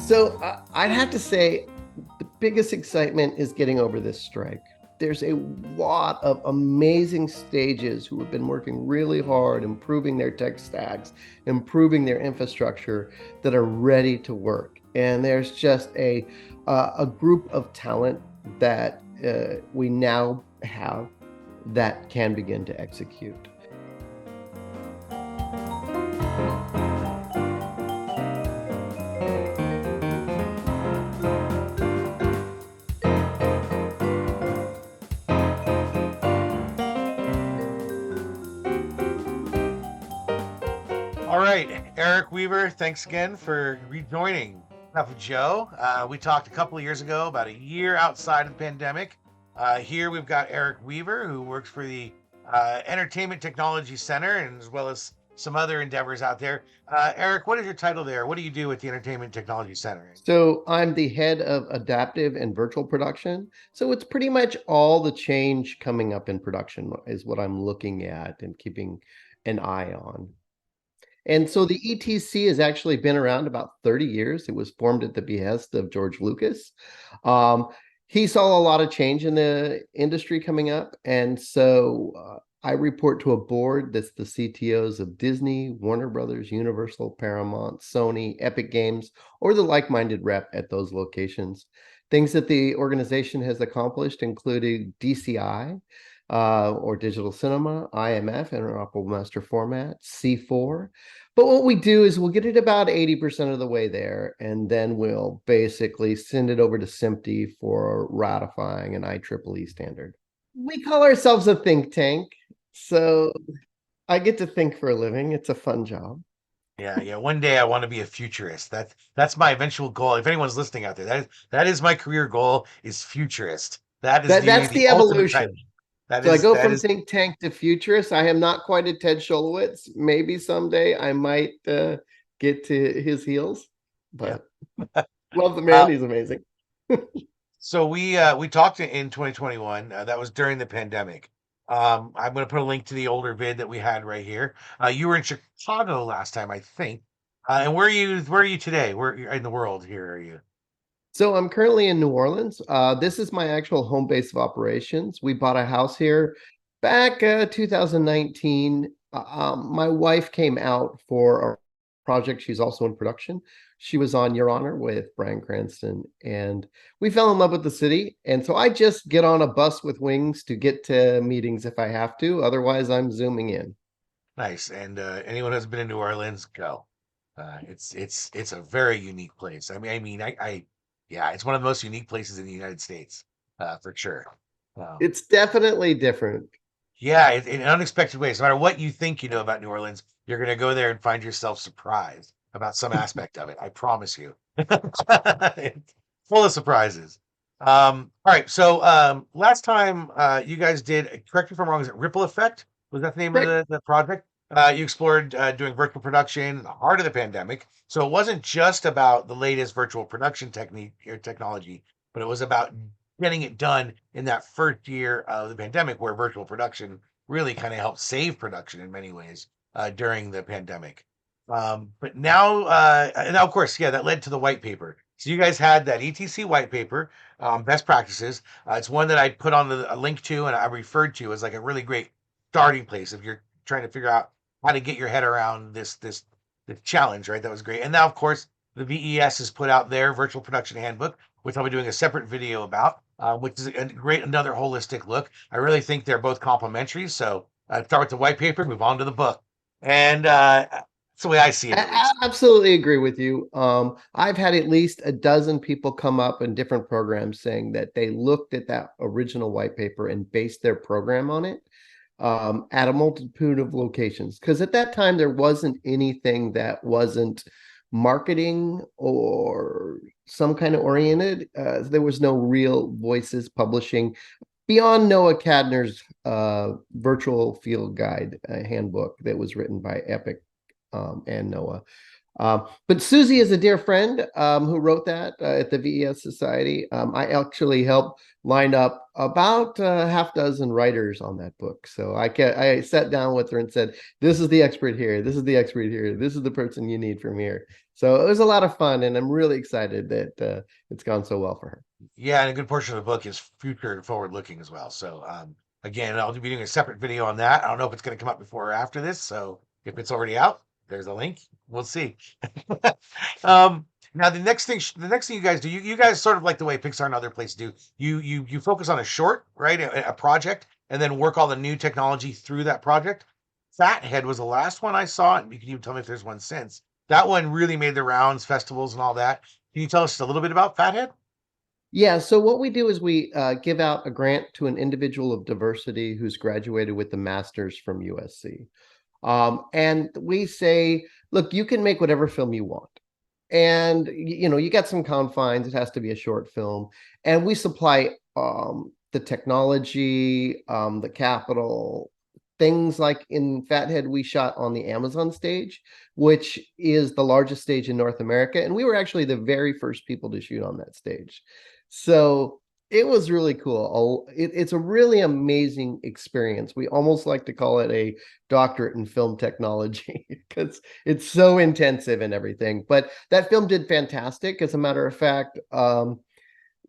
So I'd have to say the biggest excitement is getting over this strike. There's a lot of amazing stages who have been working really hard, improving their tech stacks, improving their infrastructure that are ready to work. And there's just a group of talent that we now have that can begin to execute. All right, Erik Weaver, thanks again for rejoining Enough of Joe. We talked a couple of years ago, about a year outside of the pandemic. Here we've got Erik Weaver, who works for the Entertainment Technology Center, and as well as some other endeavors out there. Erik, what is your title there? What do you do at the Entertainment Technology Center? So I'm the head of adaptive and virtual production. So it's pretty much all the change coming up in production is what I'm looking at and keeping an eye on. And so the ETC has actually been around about 30 years. It was formed at the behest of George Lucas. He saw a lot of change in the industry coming up. And so I report to a board that's the CTOs of Disney, Warner Brothers, Universal, Paramount, Sony, Epic Games, or the like-minded rep at those locations. Things that the organization has accomplished included DCI, or digital cinema, IMF, interoperable master format, C4. But what we do is we'll get it about 80% of the way there, and then we'll basically send it over to SMPTE for ratifying an IEEE standard. We call ourselves a think tank, so I get to think for a living. It's a fun job. Yeah. One day I want to be a futurist. That's my eventual goal. If anyone's listening out there, that is my career goal, is futurist. That is That's the the ultimate title. evolution. That So I is go that from is think tank to futurist. I am not quite a Ted Scholowitz. Maybe someday I might get to his heels, yeah. but love the man. Uh, He's amazing. so we talked in 2021. That was during the pandemic. I'm going to put a link to the older vid that we had right here. You were in Chicago last time, I think. And where are you today? Where in the world here are you? So I'm currently in New Orleans. This is my actual home base of operations. We bought a house here back 2019. My wife came out for a project. She's also in production. She was on Your Honor with Bryan Cranston, and we fell in love with the city. And so I just get on a bus with wings to get to meetings if I have to. Otherwise, I'm zooming in. Nice. And anyone who's been in New Orleans, go. It's a very unique place. I yeah, it's one of the most unique places in the United States, for sure. Um, It's definitely different. yeah, in unexpected ways. No matter what you think you know about New Orleans, you're gonna go there and find yourself surprised about some aspect of it. I promise you. It's full of surprises. All right. So last time you guys did, correct me if I'm wrong, is it Ripple Effect? Was that the name of Right. the project? You explored doing virtual production in the heart of the pandemic. So it wasn't just about the latest virtual production technique or technology, but it was about getting it done in that first year of the pandemic, where virtual production really kind of helped save production in many ways during the pandemic. But now, of course, yeah, that led to the white paper. So you guys had that ETC white paper, best practices. It's one that I put on a link to, and I referred to as like a really great starting place if you're trying to figure out how to get your head around this challenge, right? That was great. And now, of course, the VES has put out their virtual production handbook, which I'll be doing a separate video about, which is a great, another holistic look. I really think they're both complementary. So start with the white paper, move on to the book. And that's the way I see it, at I least. absolutely agree with you. I've had at least a dozen people come up in different programs saying that they looked at that original white paper and based their program on it, at a multitude of locations. Because at that time, there wasn't anything that wasn't marketing or some kind of oriented. There was no real voices publishing beyond Noah Cadner's virtual field guide handbook that was written by Epic and Noah. But Susie is a dear friend who wrote that at the VES Society. I actually helped line up about half dozen writers on that book. So I sat down with her and said, "This is the expert here. This is the expert here. This is the person you need from here." So it was a lot of fun, and I'm really excited that it's gone so well for her. Yeah, and a good portion of the book is future forward looking as well. So again, I'll be doing a separate video on that. I don't know if it's going to come up before or after this. So if it's already out, there's a link. We'll see. um, now the next thing you guys do, you guys sort of like the way Pixar and other places do. You focus on a short, right, a project, and then work all the new technology through that project. Fathead was the last one I saw, and you can even tell me if there's one since. That one really made the rounds, festivals, and all that. Can you tell us a little bit about Fathead? Yeah, so what we do is we give out a grant to an individual of diversity who's graduated with the master's from USC. And we say, look, you can make whatever film you want. And you got some confines. It has to be a short film. And we supply the technology, the capital, things like in Fathead, we shot on the Amazon stage, which is the largest stage in North America. And we were actually the very first people to shoot on that stage. So it was really cool. It's a really amazing experience. We almost like to call it a doctorate in film technology because it's so intensive and everything. But that film did fantastic. As a matter of fact,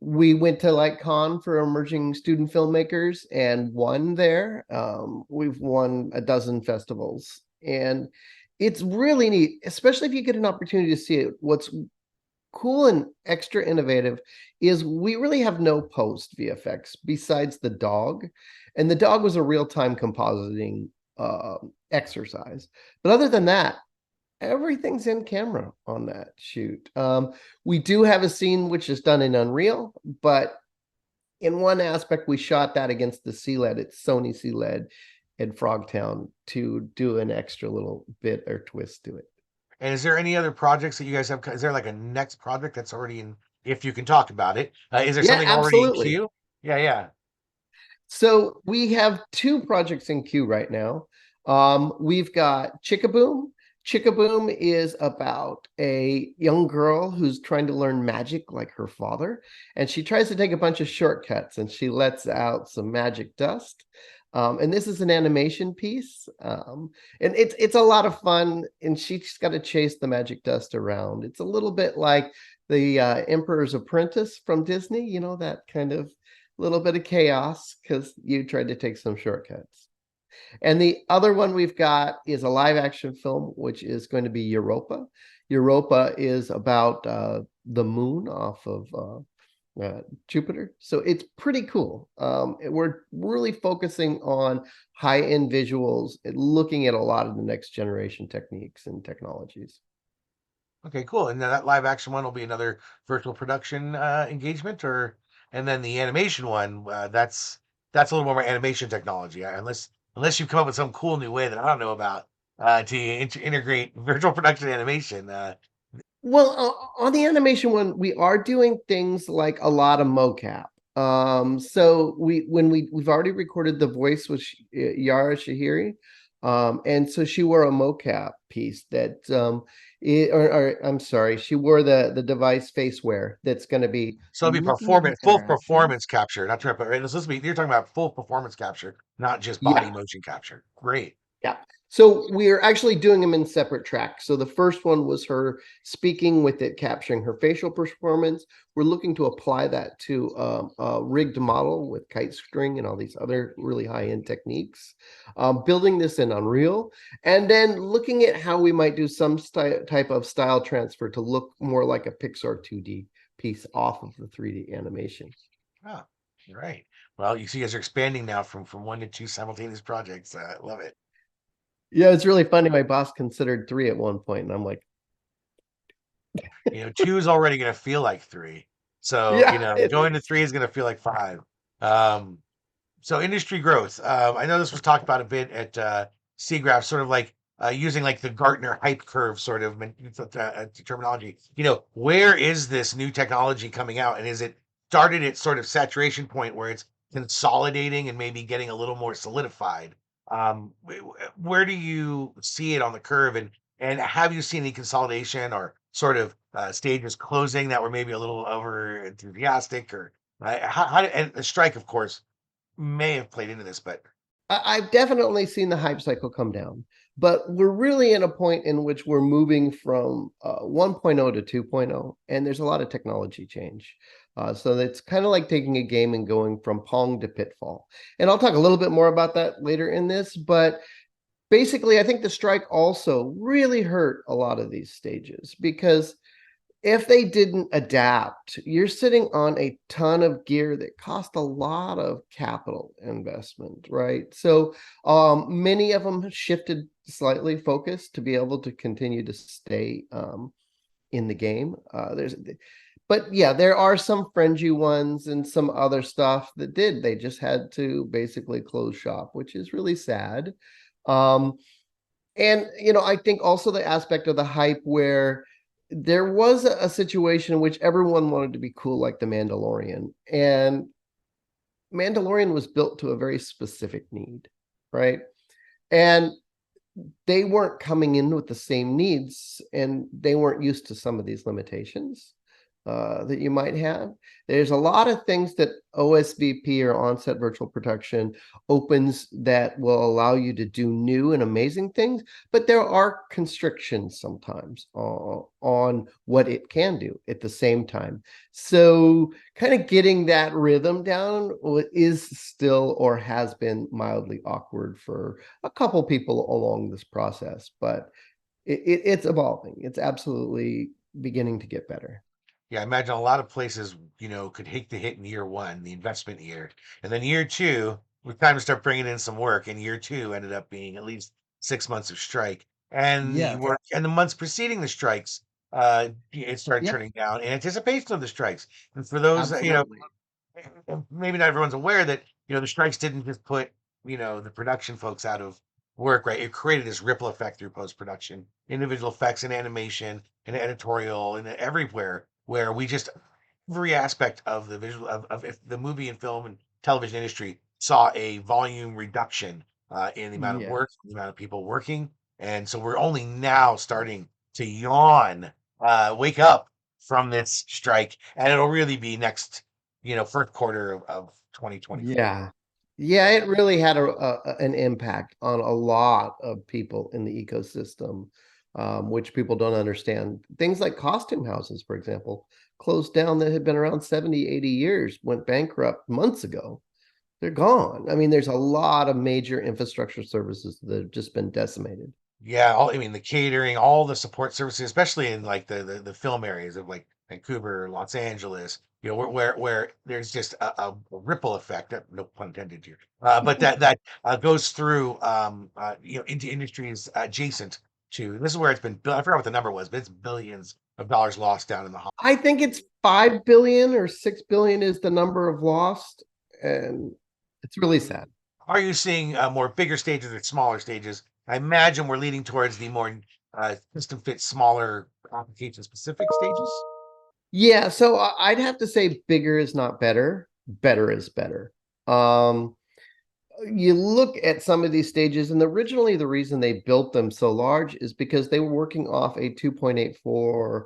we went to like con for emerging student filmmakers and won there. We've won a dozen festivals, and it's really neat, especially if you get an opportunity to see it. What's cool and extra innovative is we really have no post VFX besides the dog, and the dog was a real-time compositing exercise. But other than that, everything's in camera on that shoot. We do have a scene which is done in Unreal, but in one aspect, we shot that against the CLED. It's Sony CLED in Frogtown to do an extra little bit or twist to it. And is there any other projects that you guys have? Is there like a next project that's already in, if you can talk about it? Is there Yeah, something already in absolutely. queue? Yeah, yeah. So we have two projects in queue right now. We've got Chickaboom. Chickaboom is about a young girl who's trying to learn magic like her father, and she tries to take a bunch of shortcuts, and she lets out some magic dust. And this is an animation piece, and it's a lot of fun. And she's got to chase the magic dust around. It's a little bit like the Emperor's Apprentice from Disney, that kind of little bit of chaos because you tried to take some shortcuts. And the other one we've got is a live action film, which is going to be Europa. Europa is about the moon off of Jupiter. So it's pretty cool. We're really focusing on high end visuals, looking at a lot of the next generation techniques and technologies. Okay, cool. And then that live action one will be another virtual production engagement, or and then the animation one, that's a little more animation technology, unless you come up with some cool new way that I don't know about to integrate virtual production animation. Well, on the animation one, we are doing things like a lot of mocap. So we've already recorded the voice with Yara Shahiri, and so she wore a mocap piece that or I'm sorry, she wore the device faceware that's going to be So it'll be looking at her full actions. performance capture, not trip, right? It's supposed to be, you're talking about full performance capture, not just body Yeah, motion capture. Great. yeah. So we're actually doing them in separate tracks. So the first one was her speaking with it, capturing her facial performance. We're looking to apply that to a rigged model with kite string and all these other really high-end techniques. Building this in Unreal, and then looking at how we might do some type of style transfer to look more like a Pixar 2D piece off of the 3D animation. Oh, right. Well, you see, you guys are expanding now from one to two simultaneous projects. Love it. Yeah, it's really funny. My boss considered three at one point, and I'm like, Two is already going to feel like three. So, yeah, it going to is. three is going to feel like five. Um, so industry growth. I know this was talked about a bit at SIGGRAPH, sort of like using like the Gartner hype curve sort of terminology. Where is this new technology coming out, and is it started at sort of saturation point where it's consolidating and maybe getting a little more solidified? Where do you see it on the curve, and And have you seen any consolidation or sort of stages closing that were maybe a little over enthusiastic, or and the strike, of course, may have played into this, but I've definitely seen the hype cycle come down, but we're really in a point in which we're moving from 1.0 to 2.0, and there's a lot of technology change. So it's kind of like taking a game and going from Pong to Pitfall. And I'll talk a little bit more about that later in this, but basically, I think the strike also really hurt a lot of these stages because if they didn't adapt, you're sitting on a ton of gear that cost a lot of capital investment, right? So many of them shifted slightly focus to be able to continue to stay in the game. But yeah, there are some fringy ones and some other stuff that did. They just had to basically close shop, which is really sad. Um, and I think also the aspect of the hype where there was a situation in which everyone wanted to be cool like the Mandalorian, and Mandalorian was built to a very specific need, right? And they weren't coming in with the same needs, and they weren't used to some of these limitations that you might have. There's a lot of things that OSVP or on-set virtual production opens that will allow you to do new and amazing things, but there are constrictions sometimes on what it can do at the same time. So kind of getting that rhythm down is still or has been mildly awkward for a couple people along this process, but it's evolving. It's absolutely beginning to get better. yeah, I imagine a lot of places, could hate the hit in year one, the investment year. And then year two, we kind of start bringing in some work. And year two ended up being at least 6 months of strike. And the Yes. work and the months preceding the strikes, it started Yep. turning down in anticipation of the strikes. And for those, Absolutely. and maybe not everyone's aware that the strikes didn't just put the production folks out of work, right? It created this ripple effect through post production, individual effects and animation and editorial and everywhere, where we just every aspect of the visual of if the movie and film and television industry saw a volume reduction in the amount of Yeah. work, the amount of people working, and so we're only now starting to yawn, wake up from this strike, and it'll really be next first quarter of 2024. Yeah. Yeah, it really had an impact on a lot of people in the ecosystem, which people don't understand. Things like costume houses, for example, closed down that had been around 70, 80 years, went bankrupt months ago. They're gone. I mean, there's a lot of major infrastructure services that have just been decimated. Yeah, I mean the catering, all the support services, especially in like the film areas of like Vancouver, Los Angeles, where there's just a ripple effect, no pun intended here, but that goes through into industries adjacent to. This is where it's been. I forgot what the number was, but it's billions of dollars lost down in the. I think it's 5 billion or 6 billion is the number of lost, and it's really sad. Are you seeing more bigger stages or smaller stages? I imagine we're leading towards the more system fit, smaller application specific stages. Yeah, so I'd have to say bigger is not better. Better is better. Um, you look at some of these stages, and originally the reason they built them so large is because they were working off a 2.84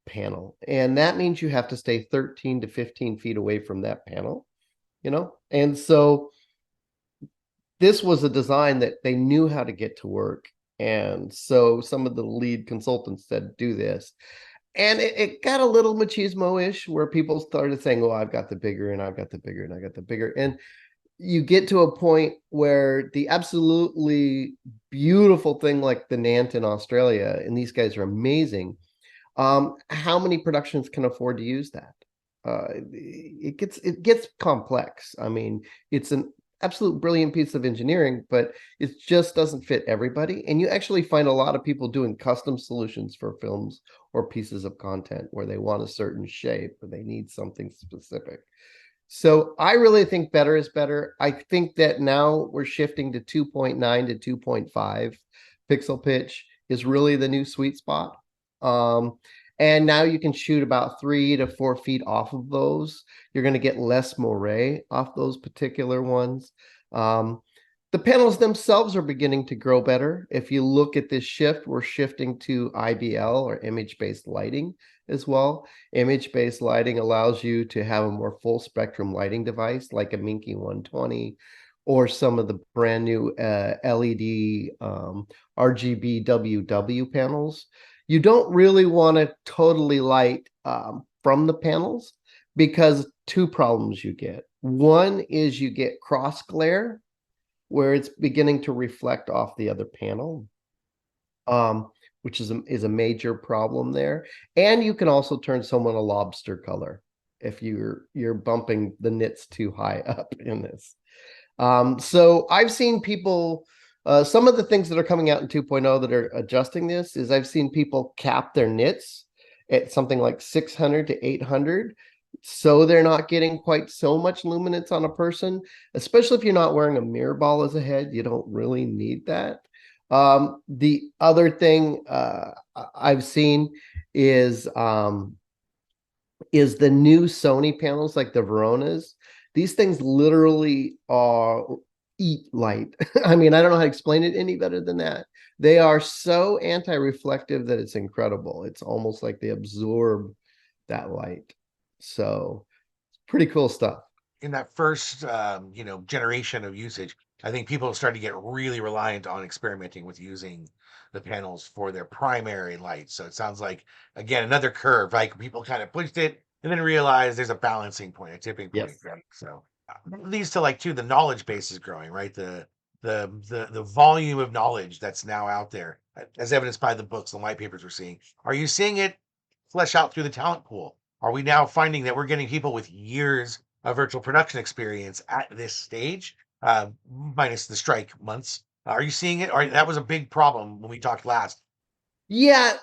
panel. And that means you have to stay 13 to 15 feet away from that panel. And so this was a design that they knew how to get to work. And so some of the lead consultants said, do this. And it got a little machismo-ish where people started saying, oh, I've got the bigger and I've got the bigger and I got the bigger. And you get to a point where the absolutely beautiful thing like the Nant in Australia, and these guys are amazing. How many productions can afford to use that? It gets complex. I mean, it's an absolute brilliant piece of engineering, but it just doesn't fit everybody. And you actually find a lot of people doing custom solutions for films or pieces of content where they want a certain shape or they need something specific. So I really think better is better. I think that now we're shifting to 2.9 to 2.5 pixel pitch is really the new sweet spot. Um, and now you can shoot about 3 to 4 feet off of those. You're going to get less moire off those particular ones. Um, the The panels themselves are beginning to grow better. If you look at this shift, we're shifting to IBL, or image-based lighting, as well. Image-based lighting allows you to have a more full spectrum lighting device like a Minky 120, or some of the brand new LED RGB WW panels. You don't really want to totally light from the panels, because two problems you get. One is you get cross glare, where it's beginning to reflect off the other panel, which is a major problem there. And you can also turn someone a lobster color if you're bumping the nits too high up in this. So I've seen people, some of the things that are coming out in 2.0 that are adjusting this is, I've seen people cap their nits at something like 600 to 800, so they're not getting quite so much luminance on a person, especially if you're not wearing a mirror ball as a head. You don't really need that. The other thing I've seen is the new Sony panels, like the Veronas. These things literally are eat light. I mean, I don't know how to explain it any better than that. They are so anti-reflective that it's incredible. It's almost like they absorb that light. So pretty cool stuff. In that first generation of usage, I think people started to get really reliant on experimenting with using the panels for their primary light. So it sounds like, again, another curve. Like people kind of pushed it and then realized there's a balancing point, a tipping point, Yes. right? So that leads to, like, too, the knowledge base is growing, right? The volume of knowledge that's now out there, as evidenced by the books and white papers we're seeing. Are you seeing it flesh out through the talent pool? Are we now finding that we're getting people with years of virtual production experience at this stage, minus the strike months? Are you seeing it? Or that was a big problem when we talked last. Yeah,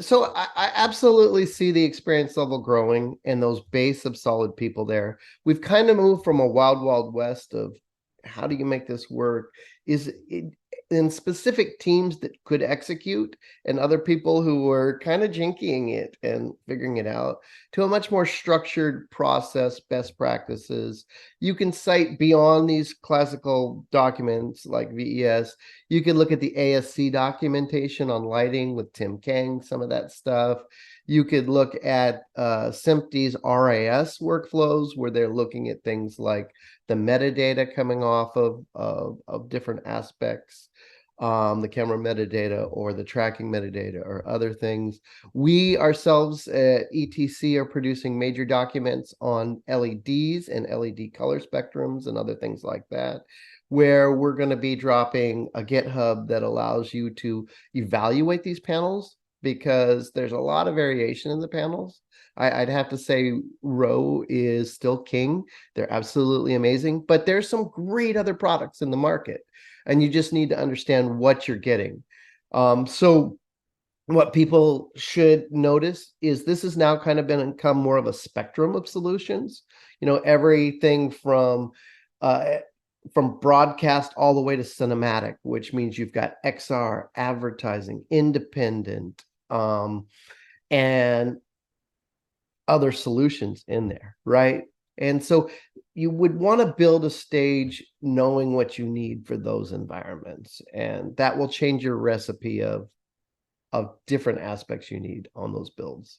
so I absolutely see the experience level growing and those base of solid people there. We've kind of moved from a wild west of how do you make this work? Is it in specific teams that could execute, and other people who were kind of jinkying it and figuring it out, to a much more structured process, best practices. You can cite beyond these classical documents like VES. You could look at the ASC documentation on lighting with Tim Kang, some of that stuff. You could look at SMPTE's RAS workflows, where they're looking at things like the metadata coming off of different aspects, the camera metadata or the tracking metadata or other things. We ourselves at ETC are producing major documents on LEDs and LED color spectrums and other things like that, where we're going to be dropping a GitHub that allows you to evaluate these panels, because there's a lot of variation in the panels. I'd have to say Row is still king. They're absolutely amazing, but there's some great other products in the market, and you just need to understand what you're getting. So what people should notice is this has now kind of become more of a spectrum of solutions. Everything from broadcast all the way to cinematic, which means you've got XR, advertising, independent, and other solutions in there, right? And so you would want to build a stage knowing what you need for those environments, and that will change your recipe of different aspects you need on those builds.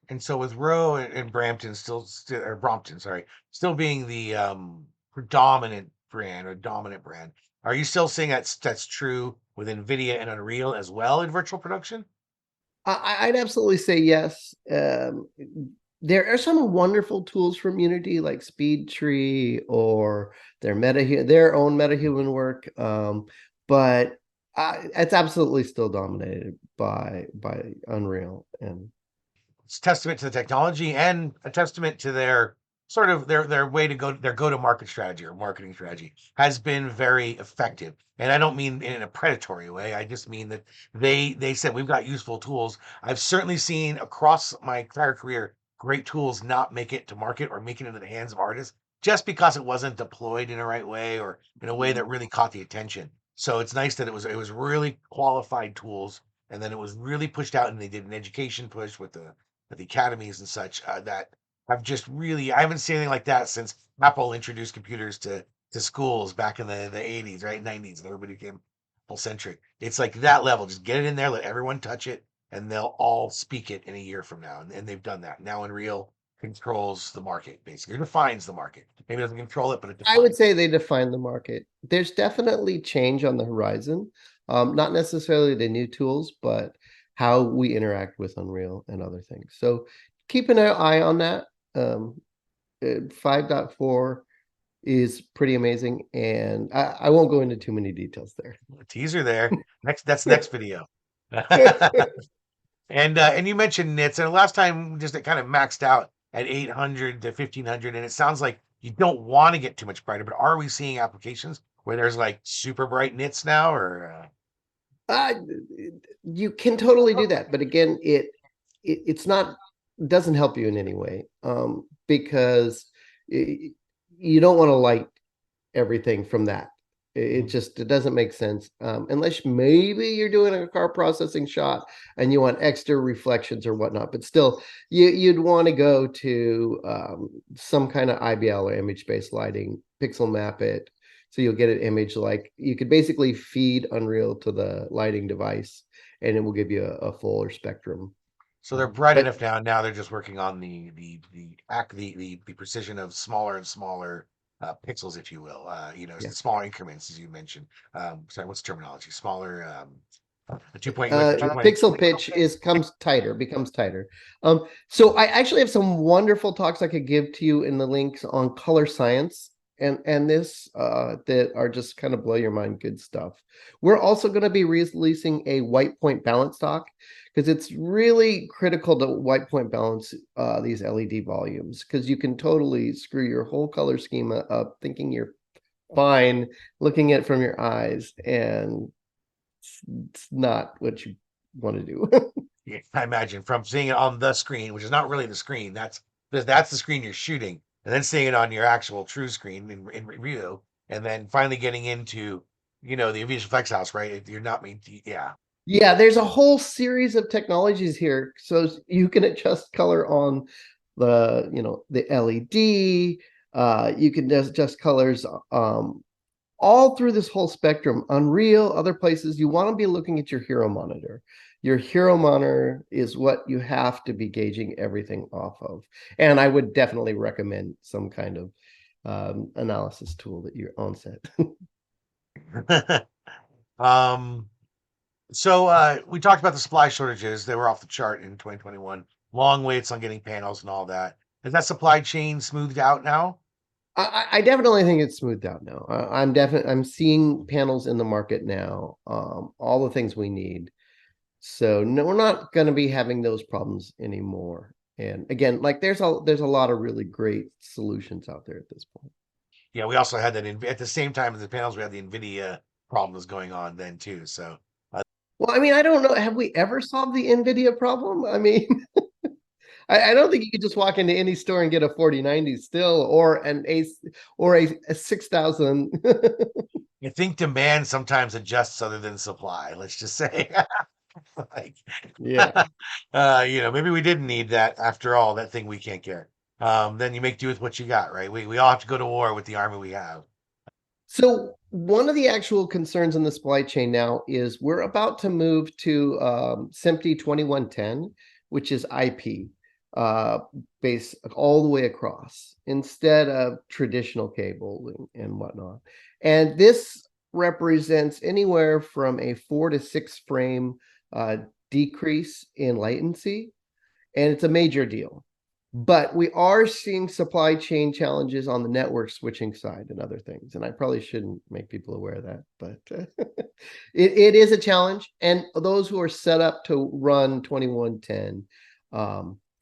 And so with Rowe and Brampton still, or Brompton, sorry, still being the predominant brand or dominant brand, are you still seeing that's true with NVIDIA and Unreal as well in virtual production? I'd absolutely say yes. There are some wonderful tools from Unity, like SpeedTree or their own MetaHuman work, but it's absolutely still dominated by Unreal. And It's a testament to the technology and a testament to their sort of their way to go, their go-to-market strategy or marketing strategy has been very effective. And I don't mean in a predatory way. I just mean that they said we've got useful tools. I've certainly seen across my entire career great tools not make it to market or make it into the hands of artists just because it wasn't deployed in the right way or in a way that really caught the attention. So it's nice that it was really qualified tools, and then it was really pushed out, and they did an education push with the academies and such, that have just really, I haven't seen anything like that since Apple introduced computers to to schools back in the 80s, right? 90s, and everybody became full centric. It's like that level. Just get it in there, let everyone touch it, and they'll all speak it in a year from now. And they've done that. Now Unreal controls the market, basically. It defines the market. Maybe it doesn't control it, but it I would defines it. say they define the market. There's definitely change on the horizon. Not necessarily the new tools, but how we interact with Unreal and other things. So keep an eye on that. 5.4 is pretty amazing, and I won't go into too many details there. Teaser there. That's next video. And you mentioned nits, and last time just it kind of maxed out at 800 to 1500, and it sounds like you don't want to get too much brighter. But are we seeing applications where there's like super bright nits now, or Uh, you can totally do that, but again, it's not doesn't help you in any way, because y you don't want to light everything from that. It Mhm. just it doesn't make sense, unless maybe you're doing a car processing shot and you want extra reflections or whatnot. But still, you'd want to go to some kind of IBL or image-based lighting, pixel map it, so you'll get an image like you could basically feed Unreal to the lighting device, and it will give you a fuller spectrum. so they're bright But enough now? Now they're just working on the precision of smaller and smaller pixels, if you will. yeah, smaller increments, as you mentioned. Sorry, what's the terminology? Smaller. The 2 point with the 2 point. pixel pitch is comes tighter, becomes tighter. So I actually have some wonderful talks I could give to you in the links on color science and this that are just kind of blow your mind good stuff. We're also going to be releasing a white point balance talk because it's really critical to white point balance these LED volumes, because you can totally screw your whole color schema up thinking you're fine looking at it from your eyes, and it's not what you want to do. Yeah, I imagine from seeing it on the screen, which is not really the screen. That's the screen you're shooting, and then seeing it on your actual true screen in review, and then finally getting into the VFX house, right? You're not mean to, yeah. Yeah, there's a whole series of technologies here. So you can adjust color on the LED. You can just adjust colors all through this whole spectrum. Unreal, other places, you want to be looking at your hero monitor. Your hero monitor is what you have to be gauging everything off of. And I would definitely recommend some kind of analysis tool that you're on set. um. So we talked about the supply shortages. They were off the chart in 2021. Long waits on getting panels and all that. Is that supply chain smoothed out now? I definitely think it's smoothed out now. I'm seeing panels in the market now, all the things we need. So no, we're not going to be having those problems anymore. And again, like there's a lot of really great solutions out there at this point. Yeah, we also had that at the same time as the panels. We had the NVIDIA problems going on then too. So Well, I mean, I don't know. Have we ever solved the NVIDIA problem? I mean, I don't think you could just walk into any store and get a 4090 still, or an ace or a 6000. I think demand sometimes adjusts other than supply. Let's just say, like, Yeah. maybe we didn't need that after all. That thing we can't get. Then you make do with what you got, right? We all have to go to war with the army we have. So one of the actual concerns in the supply chain now is we're about to move to SMPTE 2110, which is IP uh, base all the way across instead of traditional cable and whatnot. And this represents anywhere from a 4 to 6 frame uh, decrease in latency, and it's a major deal. But we are seeing supply chain challenges on the network switching side and other things. And I probably shouldn't make people aware of that, but it is a challenge. And those who are set up to run 2110,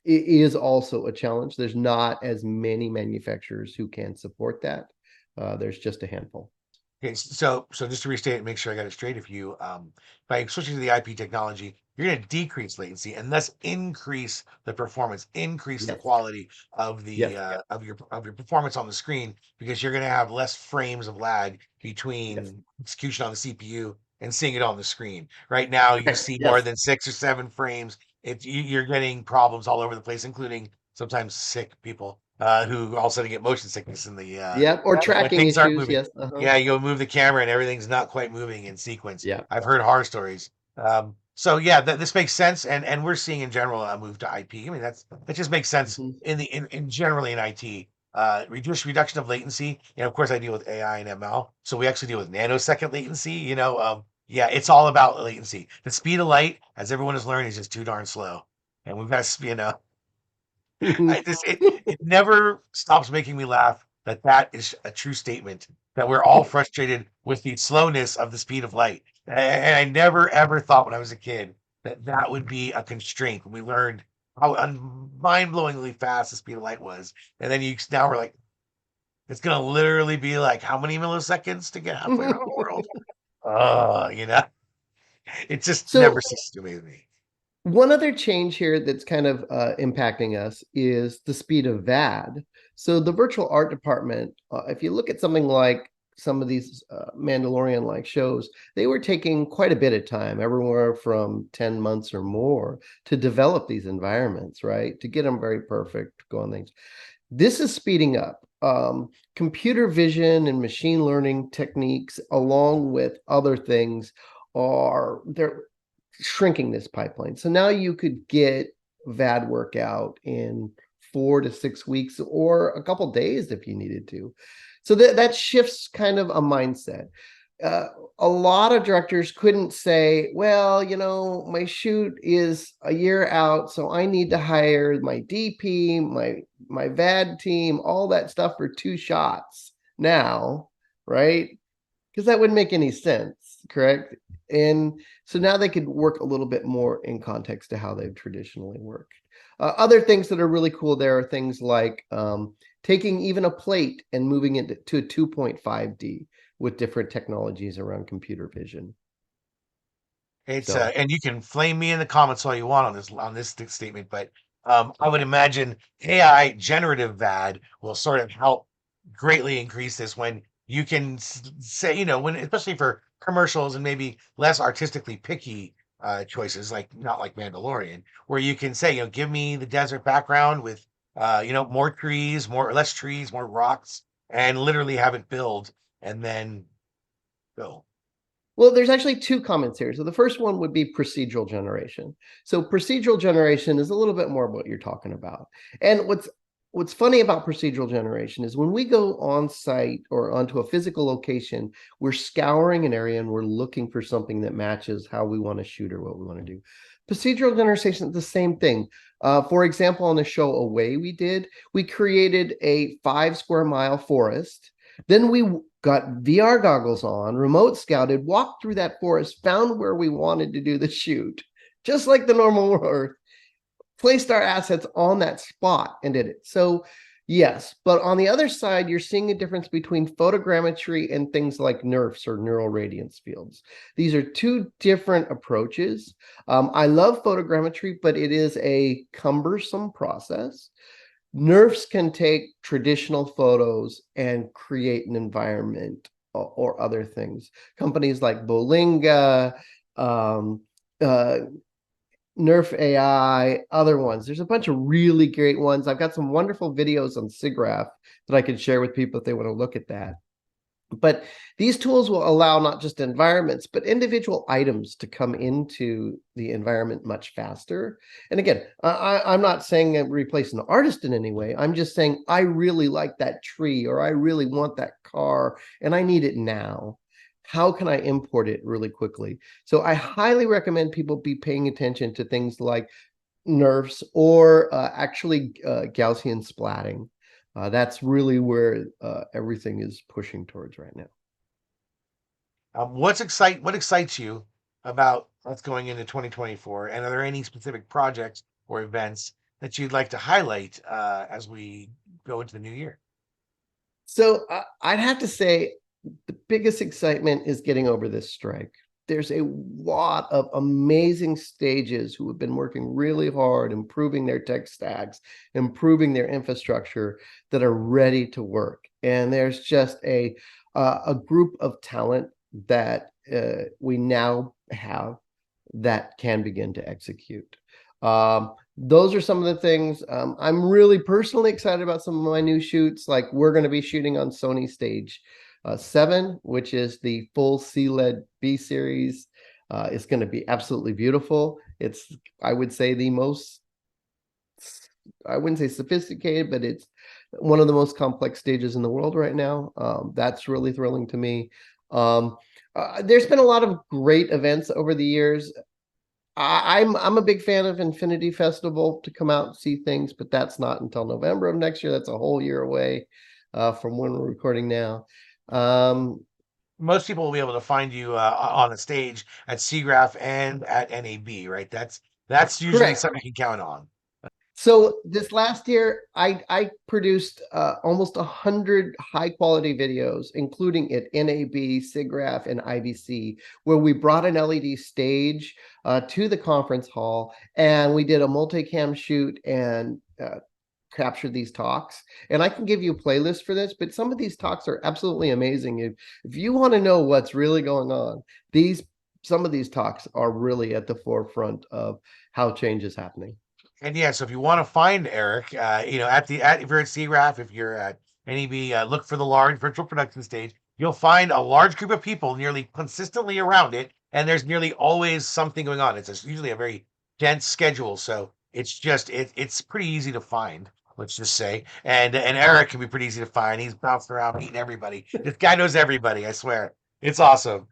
it is also a challenge. There's not as many manufacturers who can support that. There's just a handful. Okay, so just to restate and make sure I got it straight, if you by switching to the IP technology, you're going to decrease latency and thus increase the performance, increase the Yes. quality of the Yes. of your performance on the screen, because you're going to have less frames of lag Yes. between execution on the CPU and seeing it on the screen. Right now, you Correct. see more Yes. than 6 or 7 frames. You're getting problems all over the place, including sometimes sick people. who all of a sudden get motion sickness in the Yep, or when tracking things aren't issues, moving. yes, uh-huh. Yeah, you go move the camera and everything's not quite moving in sequence. Yeah. I've heard horror stories. So yeah, this makes sense, and we're seeing in general a move to IP. I mean, that just makes sense Mhm. in generally in IT. Reduction of latency. Of course, I deal with AI and ML, so we actually deal with nanosecond latency. Yeah, it's all about latency. The speed of light, as everyone has learned, is just too darn slow, and we've got to, it never stops making me laugh that that is a true statement, that we're all frustrated with the slowness of the speed of light. And I never ever thought when I was a kid that that would be a constraint when we learned how mind-blowingly fast the speed of light was. And then now we're like, it's gonna literally be like how many milliseconds to get halfway around the world? It just never So ceases to amaze me. one other change here that's kind of impacting us is the speed of VAD. So the virtual art department, if you look at something like some of these Mandalorian-like shows, they were taking quite a bit of time, everywhere from 10 months or more, to develop these environments, right? To get them very perfect, go on things. This is speeding up. Computer vision and machine learning techniques, along with other things, they're shrinking this pipeline. So now you could get VAD work out in 4 to 6 weeks or a couple days if you needed to. So that shifts kind of a mindset. Uh, a lot of directors couldn't say, well, my shoot is a year out, so I need to hire my DP, my VAD team, all that stuff for 2 shots now, right? Because that wouldn't make any sense, correct? And so now they could work a little bit more in context to how they've traditionally worked. Other things that are really cool there are things like taking even a plate and moving it to a 2.5D with different technologies around computer vision. It's So and you can flame me in the comments all you want on this statement, but I would imagine AI generative VAD will sort of help greatly increase this when you can say, when especially for commercials and maybe less artistically picky choices, like not like Mandalorian, where you can say, give me the desert background with more trees, more less trees, more rocks, and literally have it build and then go. well, there's actually 2 comments here. So the first one would be procedural generation. So procedural generation is a little bit more what you're talking about. And what's funny about procedural generation is when we go on site or onto a physical location, we're scouring an area and we're looking for something that matches how we want to shoot or what we want to do. Procedural generation is the same thing. For example, on the show Away we created a 5 square mile forest. Then we got VR goggles on, remote scouted, walked through that forest, found where we wanted to do the shoot, just like the normal Earth, placed our assets on that spot and did it. So, yes, but on the other side, you're seeing a difference between photogrammetry and things like NERFs or neural radiance fields. These are 2 different approaches. I love photogrammetry, but it is a cumbersome process. NERFs can take traditional photos and create an environment or other things. Companies like Bolinga, um, uh, Nerf AI, other ones. There's a bunch of really great ones. I've got some wonderful videos on SIGGRAPH that I could share with people if they want to look at that. But these tools will allow not just environments, but individual items to come into the environment much faster. And again, I'm not saying replace an artist in any way. I'm just saying I really like that tree or I really want that car and I need it now. How can I import it really quickly? So I highly recommend people be paying attention to things like nerfs or actually Gaussian splatting. That's really where everything is pushing towards right now. What excites you about what's going into 2024? And are there any specific projects or events that you'd like to highlight as we go into the new year? So I'd have to say the biggest excitement is getting over this strike. There's a lot of amazing stages who have been working really hard, improving their tech stacks, improving their infrastructure that are ready to work. And there's just a group of talent that we now have that can begin to execute. those are some of the things. I'm really personally excited about some of my new shoots. Like we're going to be shooting on Sony Stage 7, which is the full CLED B series. It's going to be absolutely beautiful. It's, I would say, the most, I wouldn't say sophisticated, but it's one of the most complex stages in the world right now. That's really thrilling to me. Um, there's been a lot of great events over the years. I'm a big fan of Infinity Festival to come out and see things, but that's not until November of next year. That's a whole year away from when we're recording now. Um, Most people will be able to find you on the stage at SIGGRAPH and at NAB, right? That's usually correct. something you can count on. So this last year, I produced almost 100 high quality videos, including at NAB, SIGGRAPH, and IBC, where we brought an LED stage to the conference hall, and we did a multicam shoot and captured these talks. And I can give you a playlist for this, but some of these talks are absolutely amazing. If you want to know what's really going on, these some of these talks are really at the forefront of how change is happening. And yeah, so if you want to find Erik, if you're at CRAF, if you're at NEB, look for the large virtual production stage. You'll find a large group of people nearly consistently around it, and there's nearly always something going on. Usually a very dense schedule, so it's pretty easy to find. Let's just say, and Erik can be pretty easy to find. He's bouncing around meeting everybody. This guy knows everybody. I swear, it's awesome.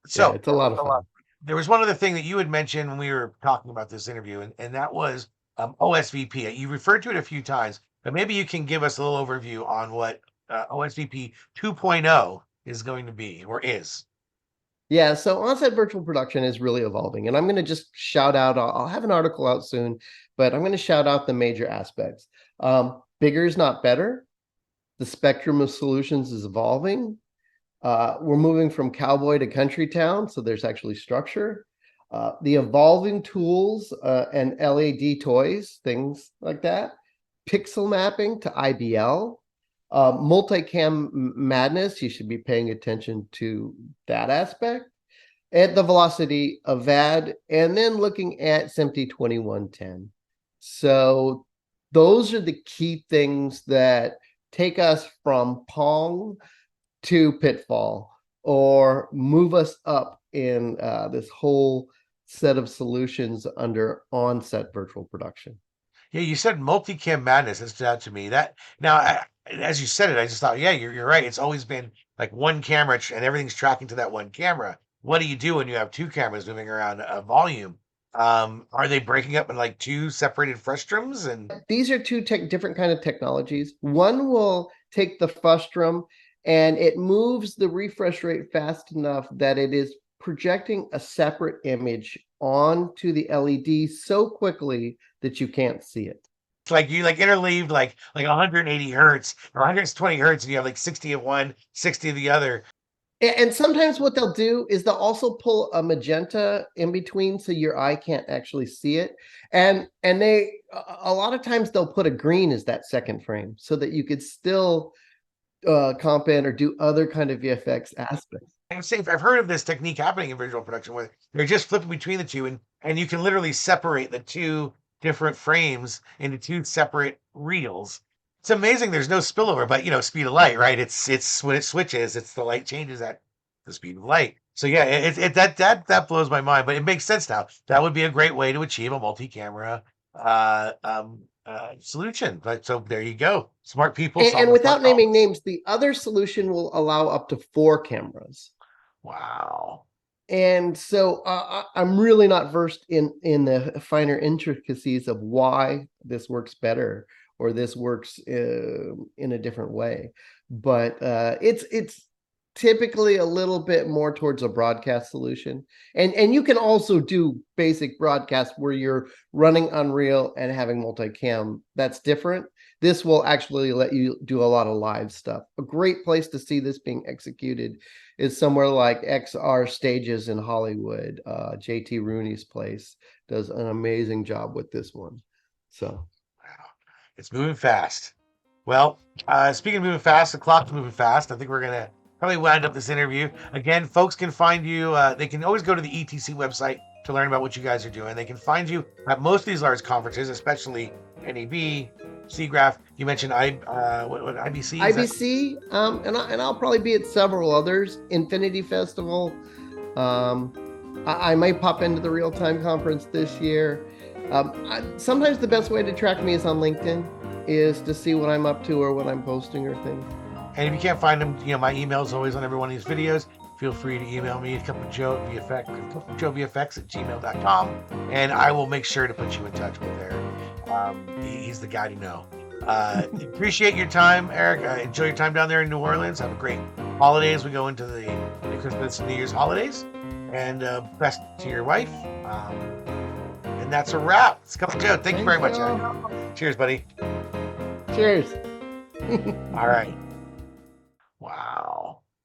Yeah, So it's a lot of fun. there was one other thing that you had mentioned when we were talking about this interview, and that was OSVP. You referred to it a few times, but maybe you can give us a little overview on what OSVP 2.0 is going to be or is. Yeah, so on-set virtual production is really evolving, and I'm going to just shout out. I'll have an article out soon, but I'm going to shout out the major aspects. Bigger is not better. The spectrum of solutions is evolving. We're moving from cowboy to country town, so there's actually structure. The evolving tools and LED toys, things like that. Pixel mapping to IBL. Multicam madness, you should be paying attention to that aspect. At the velocity of VAD, and then looking at SMPTE 2110. So those are the key things that take us from Pong to Pitfall or move us up in this whole set of solutions under on-set virtual production. Yeah, you said multicam madness. That stood out to me. As you said it, I just thought, yeah, you're right. It's always been like one camera and everything's tracking to that one camera. What do you do when you have two cameras moving around a volume? Are they breaking up in like two separated frustrums? And These are two different kind of technologies. One will take the frustrum and it moves the refresh rate fast enough that it is projecting a separate image onto the LED so quickly that you can't see it. it's like you like interleaved like 180 hertz or 120 hertz, and you have like 60 of one, 60 of the other. And sometimes what they'll do is they'll also pull a magenta in between so your eye can't actually see it. And they a lot of times they'll put a green as that second frame so that you could still comp in or do other kind of VFX aspects. I'm saying I've heard of this technique happening in visual production where they're just flipping between the two, and you can literally separate the two different frames into two separate reels. It's amazing. There's no spillover, but speed of light, right? It's when it switches, it's the light changes at the speed of light. So yeah, that blows my mind, but it makes sense now. That would be a great way to achieve a multi-camera solution. But so there you go. Smart people And solving without smart naming problems. names, the other solution will allow up to 4 cameras. Wow. And so I'm really not versed in the finer intricacies of why this works better or this works in a different way, but it's typically a little bit more towards a broadcast solution, and you can also do basic broadcast where you're running Unreal and having multicam. That's different. This will actually let you do a lot of live stuff. A great place to see this being executed is somewhere like XR Stages in Hollywood. JT Rooney's place does an amazing job with this one. So It's moving fast. Well, speaking of moving fast, the clock's moving fast. I think we're gonna probably wind up this interview. Again, folks can find you. They can always go to the ETC website to learn about what you guys are doing. They can find you at most of these large conferences, especially NAB, SIGGRAPH. You mentioned what IBC? Is that? IBC, and I'll probably be at several others. Infinity Festival. I might pop into the Real Time Conference this year. Sometimes the best way to track me is on LinkedIn, is to see what I'm up to or what I'm posting or things. And if you can't find them, my email is always on every one of these videos. Feel free to email me at joevfx@gmail.com, and I will make sure to put you in touch with Eric. He's the guy to know. Appreciate your time, Eric. Enjoy your time down there in New Orleans. Have a great holiday as we go into the Christmas and New Year's holidays. And best to your wife. And that's a wrap. It's coming, Joe. Thank you very much, Eric. Cheers, buddy. Cheers. All right.